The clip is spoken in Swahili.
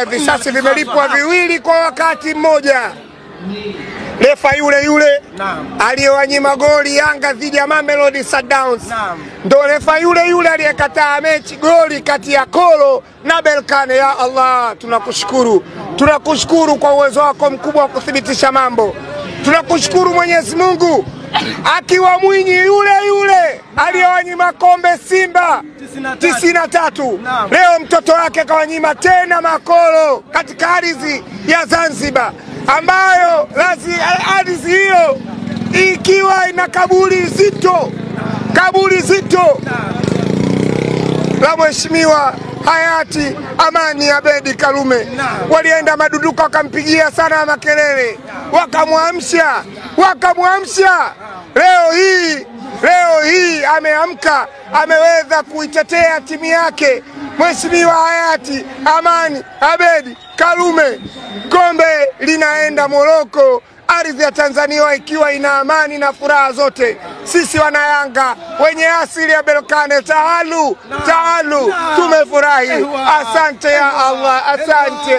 Visasi vimelipwa viwili kwa wakati mmoja. Refa yule aliyewanyima goli Yanga dhidi ya Mamelodi Sundowns. Ndo refa yule aliyekataa mechi goli kati ya Kolo na Berkane. Ya Allah, tunakushukuru. Tunakushukuru kwa uwezo wako mkubwa wa kuthibitisha mambo. Tunakushukuru Mwenyezi Mungu. Akiwa Mwinyi yule aliyewanyima kombe Simba 93. Leo mtoto wake kawanyima tena Makolo katika ardhi ya Zanzibar, ambayo ardhi hiyo ikiwa ina kaburi zito la Mheshimiwa hayati Amani Abedi Karume. Walienda Maduduka wakampigia sana makelele, wakamwamsha. Leo hii ameamka, ameweza kuitetea timu yake Mheshimiwa hayati Amani Abedi Karume. Kombe linaenda Moroko, ardhi ya Tanzania ikiwa ina amani na furaha zote. Sisi wanayanga wenye asili ya Berkane, taalu tumefurahi. Asante ya Allah, asante.